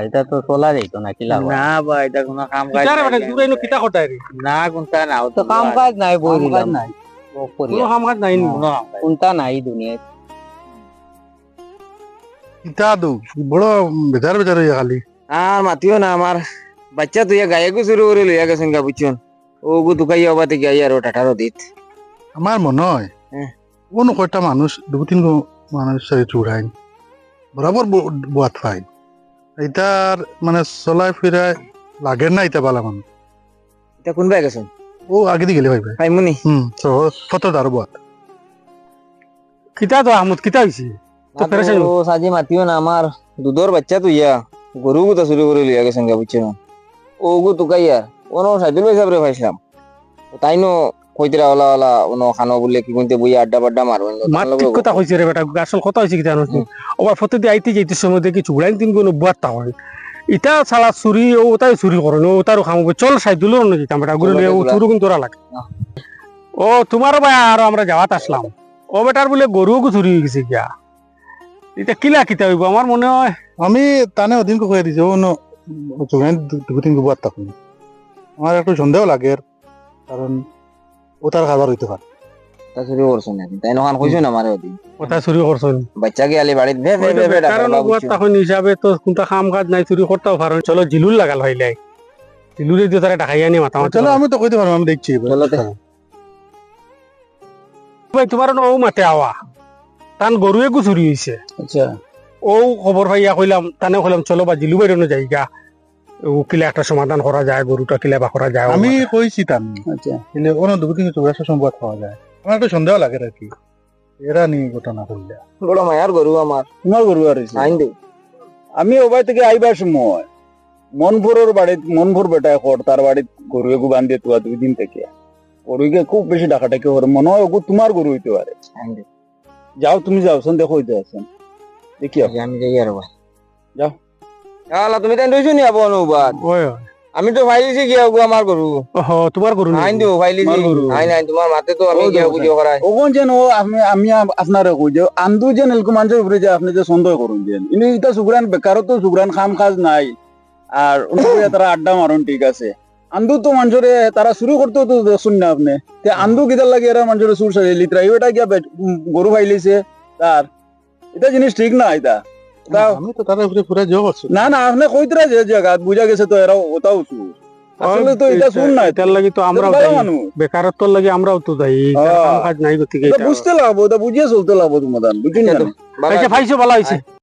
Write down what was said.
এটা তো চলা যাইতো না কি লাভ না ভাই এটা কোনো কাম কাজ কিতারে বেটা জুরাইনো কিতা কটাই রে না কোনটা না তো কাম কাজ নাই বই দিলাম নাই কোনো কাম কাজ নাই নি কোনটা নাই দুনিয়ায় ইতা দু বড় বেজার বেজার হইয়া খালি আর মাতিও না আমার বাচ্চা তুই গায়েকু শুরু করে লইয়া গেছেন গা বুঝছেন ওগু তুকাই অবাতে গিয়া আর টাটারও দিত আমার মনে হয় হ্যাঁ। কোনো কয়টা মানুষ দু তিন মানুষ চুড়াই বরাবর বাত পাই এটার মানে চলাই ফিরায় লাগে না এটা বালা মানুষ এটা কোনবাই গেছেন ও আগে দিয়ে গেলে ভাইবে পাইমুনি কত আরো বাত কিতা তো আহমদ কিতা হইছে তো পেরেশান ও সাজি মাতিও না আমার দুধর বাচ্চা তুইয়া গরু গুতা শুরু করে লইয়া গেছেন গা বুঝছেন ওগু তুকাই আর ওনো সাইদুল ভাই সাহেব রে পাইছিলাম তাই নো কইতরা ওলা ওলা ওনো খানো বলে কি কোনতে বইয়া আড্ডা বাড্ডা মারবেন মাত ঠিক কথা কইছে রে বেটা আসল কথা হইছে কিতা জানো ওবার ফটো দিয়ে আইতে যাইতে সময় দেখি চুড়াইন তিন কোনো বুয়াত হয় ইটা সালা চুরি ও তাই চুরি করে ও তারও খামো চল সাইদুল না যেতাম বেটা গুলো নিয়ে ও চুরি কিন্তু তোরা লাগে ও তোমার ভাই আর আমরা যাওয়াত আসলাম ও বেটার বলে গরুও চুরি হয়ে গেছে গিয়া এটা কিলা কিতা হইব আমার মনে হয় আমি তানে ওদিন কয়ে দিছি ও চুড়াই দু তিন বাত তখন আমার একটু সন্দেহ লাগে কারণ ও তার খাবার হইতে পারে তা শুরু করছেন নাকি তাই নখান কইছেন আমারে ওদি কথা চুরি করছেন বাচ্চা কে আলি বাড়িতে ভে ভে ভে কারণ বুয়াত তখন হিসাবে তো কোনটা কাম কাজ নাই চুরি করতেও পারো চলো জিলুল লাগাল হইলাই জিলুরে দিয়ে তারা ঢাকাইয়া নিয়ে মাথা চলো আমি তো কইতে পারবো আমি দেখছি চলোতে ভাই তোমার ও মাতে আওয়া তান গরুয়ে চুরি হইছে আচ্ছা ও খবর পাইয়া কইলাম তানে কইলাম চলো বা জিলু বাইরনো যাইগা ও কিলা একটা সমাধান করা যায় গরুটা কিলা বা করা যায় আমি কইছি তার আচ্ছা কিন্তু কোনো দু তিন চৌরাশি সম্পদ পাওয়া যায় আমার একটু সন্দেহ লাগে আর কি এরা নিয়ে ঘটনা করলে বড় মায়ার গরু আমার তোমার গরু আর হইছে? আইন দেই আমি ওবাই থেকে আইবার সময় মনপুরের বাড়িত মনপুর বেটায় কর তার বাড়িত গরু এগু বান্ধিয়ে তুয়া 2 দিন থেকে গরুকে খুব বেশি ডাকাটাকি করে মনে হয় ওগু তোমার গরু হইতে পারে আইন দেই যাও তুমি যাও সন দেখো হইতে আছেন দেখিও আমি যাই আর ভাই যাও। আলা তুমি তাই রইছো নি আবো অনুবাদ ওই আমি তো ফাইলিছি গিয়া ওগু আমার গরু ওহ তোমার গরু আইন দিও ফাইলিছি আমার গরু। আইন আইন তোমার মাতে তো আমি ও গিয়া দেখো বুঝিও করাই ওগন যেন ও আমি আপনারে কই যে আন্দু যেন এলকম মানুষের উপরে যে আপনি যে সন্দেহ করুন যেন ইনি এটা সুগ্রান বেকারও তো সুগ্রান খাম কাজ নাই আর অনুযায়ী তারা আড্ডা মারুন ঠিক আছে আন্দু তো মানুষের তারা শুরু করতেও তো শুন না আপনি তে আন্দু কিদার লাগে এরা মানুষের সুর সারিয়ে লিত্রা এটা গিয়া গরু ফাইলিছে তার এটা জিনিস ঠিক না এটা তাও আমি তো তার উপরে পুরো জোর করছি না না আপনি কইতরা যে জায়গা বুঝা গেছে তো এরা ওটাও সুর আসলে তো এটা শুন না এটার লাগি তো আমরাও ভালো যাই মানুষ বেকারত্বর লাগি আমরাও তো যাই হ্যাঁ। কাম কাজ নাই গতিকে এটা বুঝতে লাগবো এটা বুঝিয়ে চলতে লাগবো তোমাদের বুঝুন না ভালো আচ্ছা ফাইছো ভালো হইছে